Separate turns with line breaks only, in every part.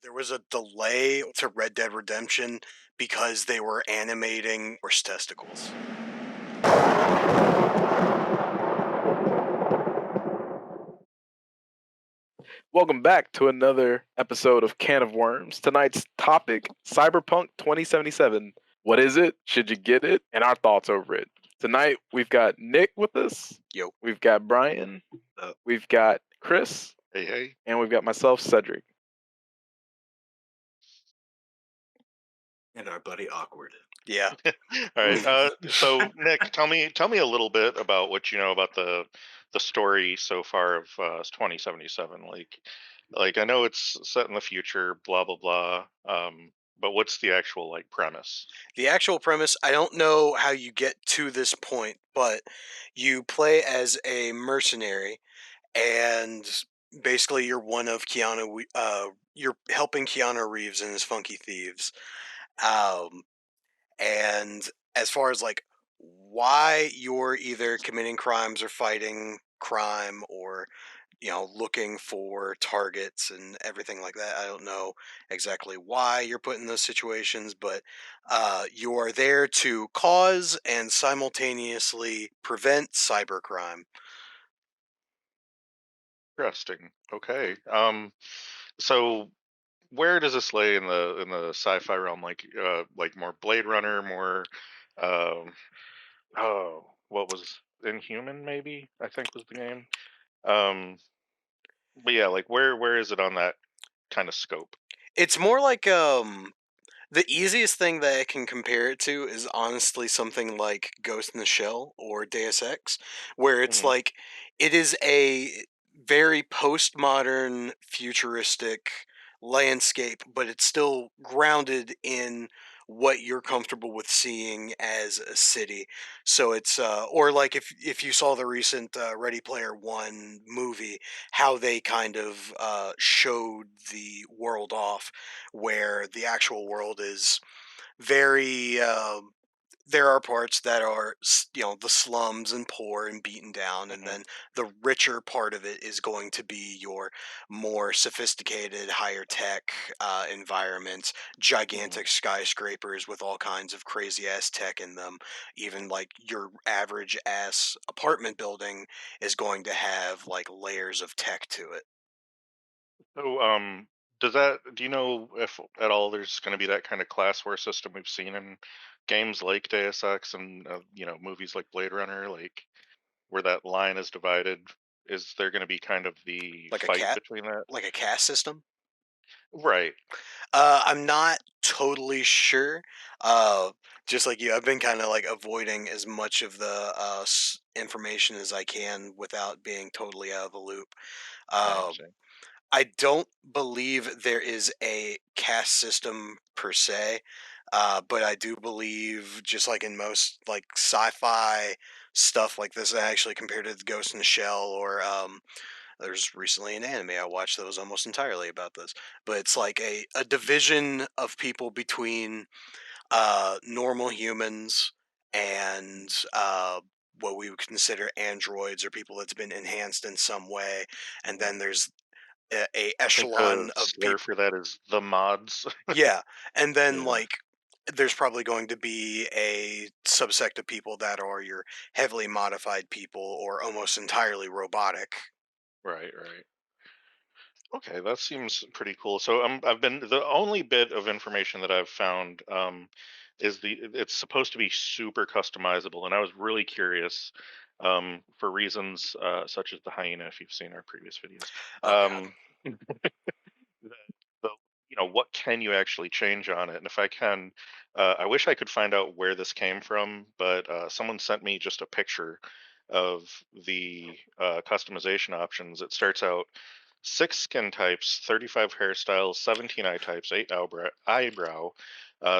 There was a delay to Red Dead Redemption because they were animating horse testicles.
Welcome back to another episode of Can of Worms. Tonight's topic, Cyberpunk 2077. What is it? Should you get it? And our thoughts over it. Tonight, we've got Nick with us.
Yo.
We've got Brian. We've got Chris.
Hey.
And we've got myself, Cedric.
And our buddy Awkward.
Yeah.
All right. So Nick, tell me a little bit about what you know about the story so far of 2077. Like I know it's set in the future, blah blah blah. But what's the actual premise?
The actual premise, I don't know how you get to this point, but you play as a mercenary, and basically you're one of you're helping Keanu Reeves and his Funky Thieves. And as far as why you're either committing crimes or fighting crime or looking for targets and everything like that, I don't know exactly why you're put in those situations, but you are there to cause and simultaneously prevent cybercrime.
Interesting. Okay. So where does this lay in the sci-fi realm? Like more Blade Runner, more um what was Inhuman, maybe I think was the game. But yeah, like where is it on that kind of scope?
It's more like the easiest thing that I can compare it to is honestly something like Ghost in the Shell or Deus Ex, where it's
Mhm.
it is a very postmodern, futuristic landscape, but it's still grounded in what you're comfortable with seeing as a city. So it's or like if you saw the recent Ready Player One movie, how they kind of showed the world off, where the actual world is very there are parts that are the slums and poor and beaten down, and
Mhm.
then the richer part of it is going to be your more sophisticated, higher tech environments,
Mhm.
gigantic skyscrapers with all kinds of crazy ass tech in them. Even like your average ass apartment building is going to have like layers of tech to it.
So do you know if at all there's going to be that kind of class war system we've seen in games like Deus Ex and movies like Blade Runner, like where that line is divided? Is there going to be kind of the
like a
fight
cat
between that?
like a caste system.
Right.
I'm not totally sure. Uh, just like you, I've been kind of like avoiding as much of the information as I can without being totally out of the loop.
I
Uh,
see.
I don't believe there is a caste system per se, but I do believe, just like in most like sci-fi stuff like this, I actually compared it to Ghost in the Shell or there's recently an anime I watched that was almost entirely about this, but it's like a division of people between normal humans and what we would consider androids or people that's been enhanced in some way, and
Mhm.
then there's a
I think the
echelon of
slur
people.
for that is the mods.
Yeah, and then
Yeah.
like there's probably going to be a subsect of people that are your heavily modified people or almost entirely robotic.
Right. Right. Okay, that seems pretty cool. So I've been the only bit of information that I've found is it's supposed to be super customizable, and I was really curious for reasons such as the hyena, if you've seen our previous videos.
Oh god.
Um, the, the what can you actually change on it? And if I can, I wish I could find out where this came from, but someone sent me just a picture of the customization options. It starts out 6 skin types, 35 hairstyles, 17 eye types, 8 eyebrow,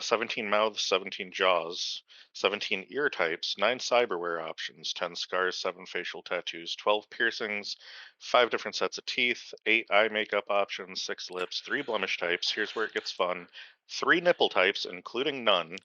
17 mouths, 17 jaws, 17 ear types, 9 cyberware options, 10 scars, 7 facial tattoos, 12 piercings, 5 different sets of teeth, 8 eye makeup options, 6 lips, 3 blemish types. Here's where it gets fun: 3 nipple types, including none,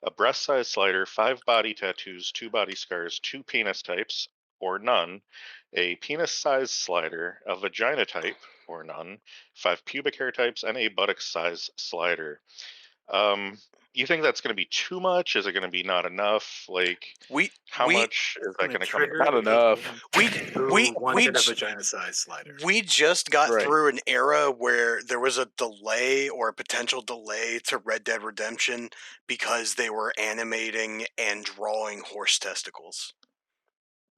a breast size slider, 5 body tattoos, 2 body scars, 2 penis types, or none, a penis size slider, a vagina type, or none, 5 pubic hair types, and a buttock size slider. Um, you think that's going to be too much? Is it going to be not enough? Like,
We
how
we
much is
It's
that
gonna
going to come into
trigger
Not
play?
the
enough.
people
we
who
we we
wanted a
j-
vagina-sized slider.
we just got
Right.
through an era where there was a delay or a potential delay to Red Dead Redemption because they were animating and drawing horse testicles.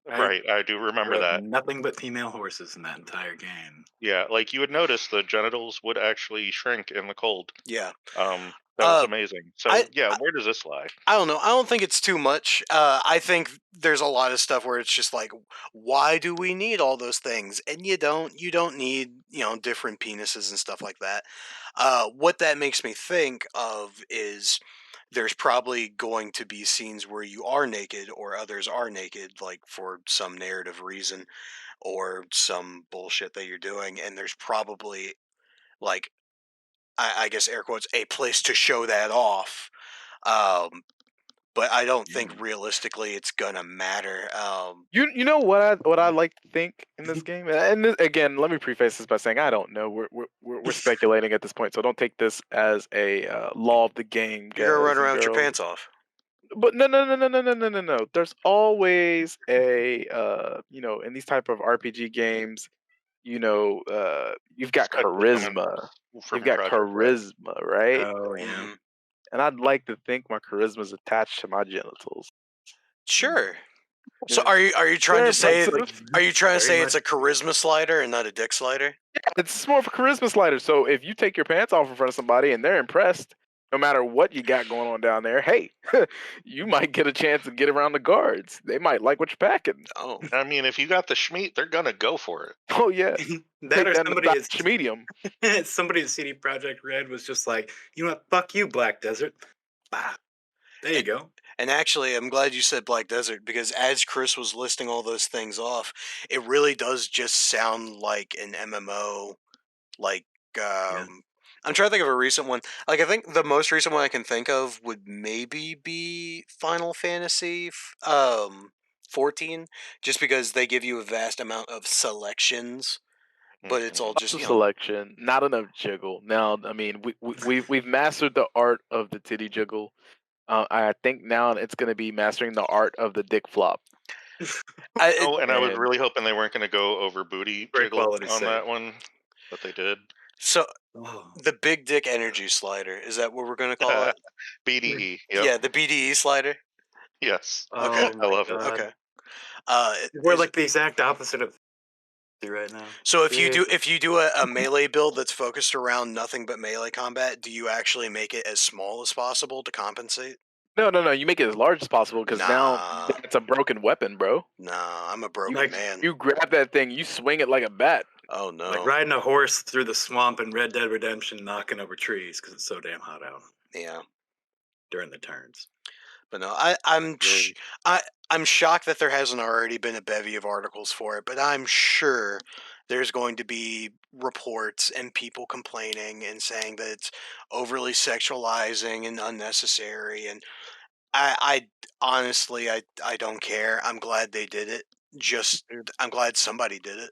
Right, I do
There
remember
was
that.
nothing but female horses in that entire game.
Yeah, like you would notice the genitals would actually shrink in the cold.
Yeah.
That was
Uh,
amazing.
I
So yeah, where does this lie?
I don't know. I don't think it's too much. I think there's a lot of stuff where it's just like, why do we need all those things? And you don't. You don't need different penises and stuff like that. What that makes me think of is there's probably going to be scenes where you are naked or others are naked, like for some narrative reason or some bullshit that you're doing, and there's probably like I guess air quotes a place to show that off. Um, but I don't think
Yeah.
realistically it's gonna matter.
You know what I like to think in this game, and again, let me preface this by saying I don't know. We're speculating at this point, so don't take this as a law of the game,
You're gonna run
guys and
around with your
girls.
pants off.
But no. There's always a in these type of RPG games, you've got
Aside
charisma. You've
from
got
Project Red.
charisma, right?
Oh yeah.
hmm
And I'd like to think my charisma is attached to my genitals.
Sure. So
Yeah.
are you trying
Very
to say
impressive.
are you trying to
Very
say it's
much.
a charisma slider and not a dick slider?
It's more of a charisma slider. So if you take your pants off in front of somebody and they're impressed, no matter what you got going on down there, hey, you might get a chance to get around the guards. They might like what you're packing.
Oh,
I mean, if you got the schmeat, they're gonna go for it.
Oh yeah,
That
take
or
that in the
somebody is
Dodge medium.
somebody at CD Project Red was just like, you know what? Fuck you, Black Desert. Bah. There you
and,
go.
and actually, I'm glad you said Black Desert because as Chris was listing all those things off, it really does just sound like an MMO. Like,
Yeah.
I'm trying to think of a recent one. Like, I think the most recent one I can think of would maybe be Final Fantasy, 14, just because they give you a vast amount of selections, but it's all
Mhm.
just
Lots of selection, not enough jiggle. Now, I mean, we've mastered the art of the titty jiggle. I think now it's going to be mastering the art of the dick flop.
Oh, and I was
And
really hoping they weren't gonna go over booty
For
jiggle
equality's
on
sake.
that one, but they did.
so
Oh.
the big dick energy slider, is that what we're gonna call it?
BDE. Yep.
Yeah, the BDE slider.
Yes.
Okay,
Oh
I
my
love it.
god.
okay.
We're
Is
like the exact opposite of right now.
so if you do
Jesus.
a melee build that's focused around nothing but melee combat, do you actually make it as small as possible to compensate?
no, you make it as large as possible because now
Nah,
it's a broken weapon, bro.
nah, I'm a
You
broken
Like
man.
you grab that thing, you swing it like a bat.
Oh
like
no.
riding a horse through the swamp in Red Dead Redemption, knocking over trees because it's so damn hot out
Yeah.
during the turns.
But no,
Really.
I'm shocked that there hasn't already been a bevy of articles for it, but I'm sure there's going to be reports and people complaining and saying that it's overly sexualizing and unnecessary. And I honestly, I don't care. I'm glad they did it. Just I'm glad somebody did it.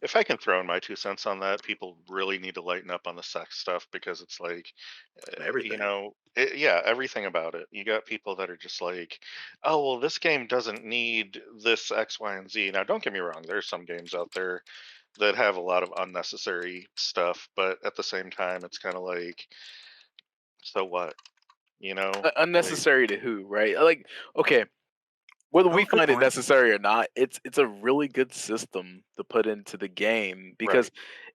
If I can throw in my 2 cents on that, people really need to lighten up on the sex stuff because it's like,
Everything.
yeah, everything about it. You got people that are just like, oh, well, this game doesn't need this X, Y, and Z. Now, don't get me wrong, there's some games out there that have a lot of unnecessary stuff, but at the same time, it's kind of like, so what? Like,
Unnecessary to who, right? Like, okay, whether we
Oh, good
find it
point.
necessary or not, it's a really good system to put into the game because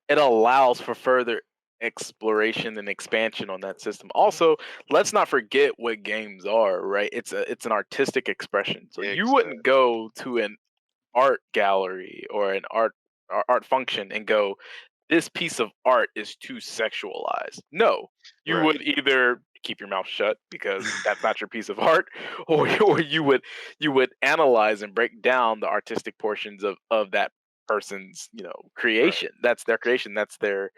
right.
it allows for further exploration and expansion on that system. Also, let's not forget what games are, right? It's an artistic expression. So you wouldn't
Exactly.
go to an art gallery or an art function and go, this piece of art is too sexualized. No, you would
Right.
either keep your mouth shut because that's not your piece of art, or you would analyze and break down the artistic portions of that person's
Right.
creation. That's their creation. That's their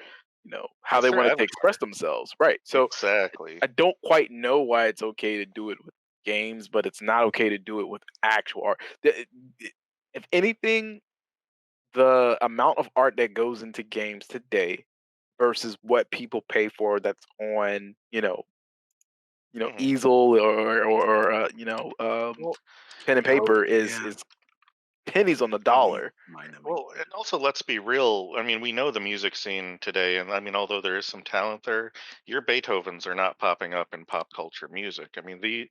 how
That's
they
their
wanted to express
avatar.
themselves. Right. So
Exactly.
I don't quite know why it's okay to do it with games, but it's not okay to do it with actual art. If anything, the amount of art that goes into games today versus what people pay for that's on,
Mhm.
easel or
Well,
pen and
Oh
paper is
yeah.
pennies on the
Oh,
dollar.
mind me.
well, and also let's be real. I mean, we know the music scene today, and I mean, although there is some talent there, your Beethovens are not popping up in pop culture music. I mean, the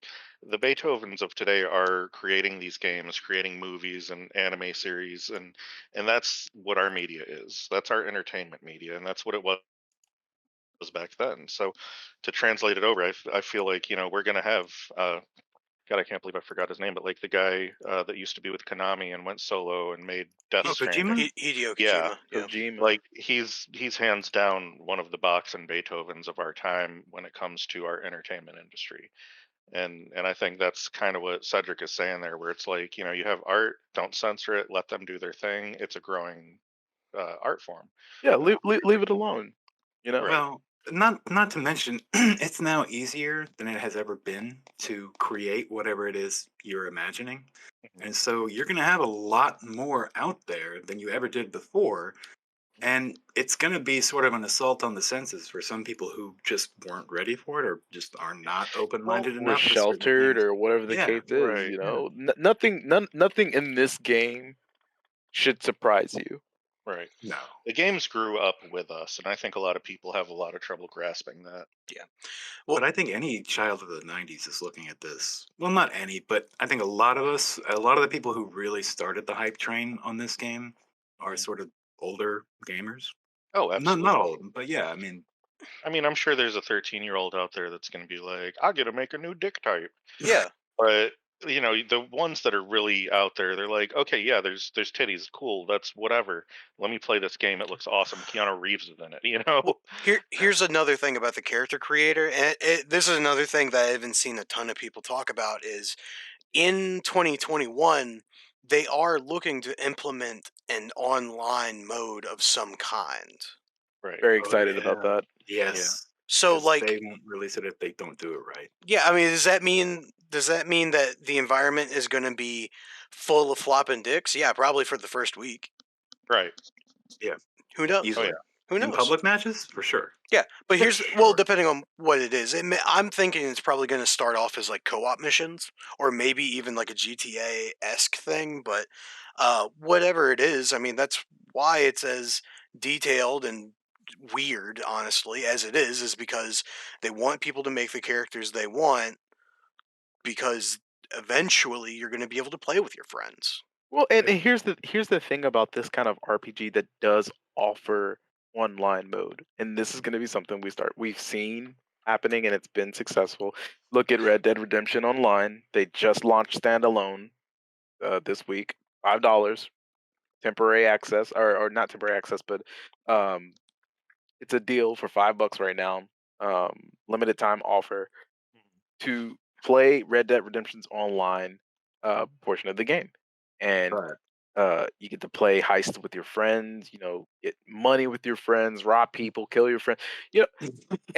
Beethovens of today are creating these games, creating movies and anime series, and that's what our media is. That's our entertainment media, and that's what it was back then. So, to translate it over, I feel like we're gonna have. God, I can't believe I forgot his name, but like the guy that used to be with Konami and went solo and made Death
Oh,
Stranding.
Kojima.
Hideo
Yeah,
Kojima. Yeah.
Kojima.
like he's hands down one of the Bachs and Beethovens of our time when it comes to our entertainment industry. And I think that's kind of what Cedric is saying there, where it's like, you have art, don't censor it, let them do their thing. It's a growing art form.
Yeah, leave it alone. You know.
Right.
Well, not to mention, it's now easier than it has ever been to create whatever it is you're imagining.
Mhm.
And so you're going to have a lot more out there than you ever did before. And it's going to be sort of an assault on the senses for some people who just weren't ready for it or just are not open
Well,
minded
Or
enough to certain
sheltered
things.
or whatever the
Yeah,
case is,
right.
yeah.
nothing in this game should surprise you.
Right.
No.
The games grew up with us, and I think a lot of people have a lot of trouble grasping that.
Yeah. Well,
But I think any child of the 90s is looking at this. Well, not any, but I think a lot of us, a lot of the people who really started the hype train on this game are
Mhm.
sort of older gamers.
Oh,
Not
absolutely.
all of them, but yeah, I mean,
I mean, I'm sure there's a 13-year-old out there that's going to be like, I got to make a new dick type.
yeah.
But the ones that are really out there, they're like, okay, yeah, there's titties, cool, that's whatever. Let me play this game. It looks awesome. Keanu Reeves is in it.
Well, here's another thing about the character creator, and this is another thing that I haven't seen a ton of people talk about is in 2021 they are looking to implement an online mode of some kind.
Right.
Very
oh
excited about
yeah,
that.
Yeah.
yes,
So
because they
like,
won't release it if they don't do it right.
yeah, I mean, does that mean that the environment is going to be full of flopping dicks? Yeah, probably for the first week.
Right.
Yeah,
Who knows?
Oh
easily.
yeah.
Who
In
knows?
public matches, for sure.
Yeah, but well,
Sure.
depending on what it is, I'm thinking it's probably going to start off as like co-op missions, or maybe even like a GTA esque thing. But whatever it is, I mean, that's why it's as detailed and weird, honestly, as it is because they want people to make the characters they want because eventually you're going to be able to play with your friends.
Well, and here's the thing about this kind of RPG that does offer online mode, and this is going to be something we've seen happening, and it's been successful. Look at Red Dead Redemption Online. They just launched standalone this week, $5, temporary access, or not temporary access, but um, it's a deal for $5 right now, limited time offer to play Red Dead Redemption's online portion of the game, and
Right.
you get to play heists with your friends, get money with your friends, rob people, kill your friends, you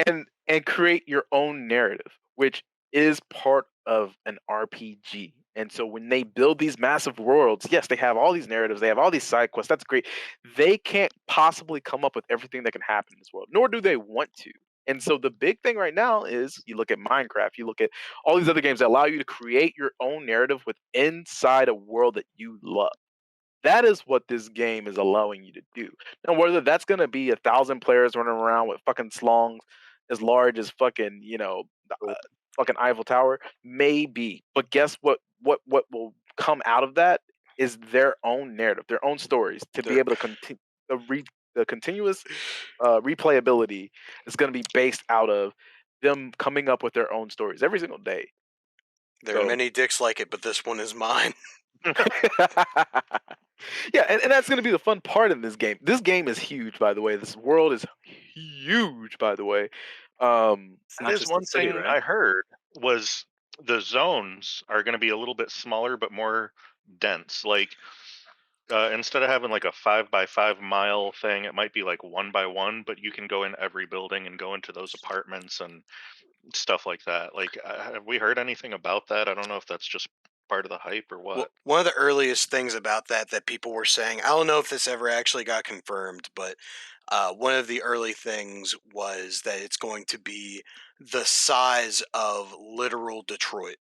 know, and create your own narrative, which is part of an RPG. And so when they build these massive worlds, yes, they have all these narratives, they have all these side quests. That's great. They can't possibly come up with everything that can happen in this world, nor do they want to. And so the big thing right now is you look at Minecraft, you look at all these other games that allow you to create your own narrative with inside a world that you love. That is what this game is allowing you to do. Now, whether that's gonna be 1,000 players running around with fucking slongs as large as fucking,
Cool.
fucking Eiffel Tower, maybe. But guess what? What will come out of that is their own narrative, their own stories, to be
There,
able to continue the continuous replayability is going to be based out of them coming up with their own stories every single day.
there are
So
many dicks like it, but this one is mine.
yeah, and that's going to be the fun part in this game. This game is huge, by the way. This world is huge, by the way.
It's
That
not
is
just a
one
city,
thing
right?
I heard was the zones are going to be a little bit smaller but more dense. Like instead of having like a 5 by 5 mile thing, it might be like 1 by 1, but you can go in every building and go into those apartments and stuff like that. Like, have we heard anything about that? I don't know if that's just part of the hype or
Well,
what?
one of the earliest things about that people were saying, I don't know if this ever actually got confirmed, but one of the early things was that it's going to be the size of literal Detroit.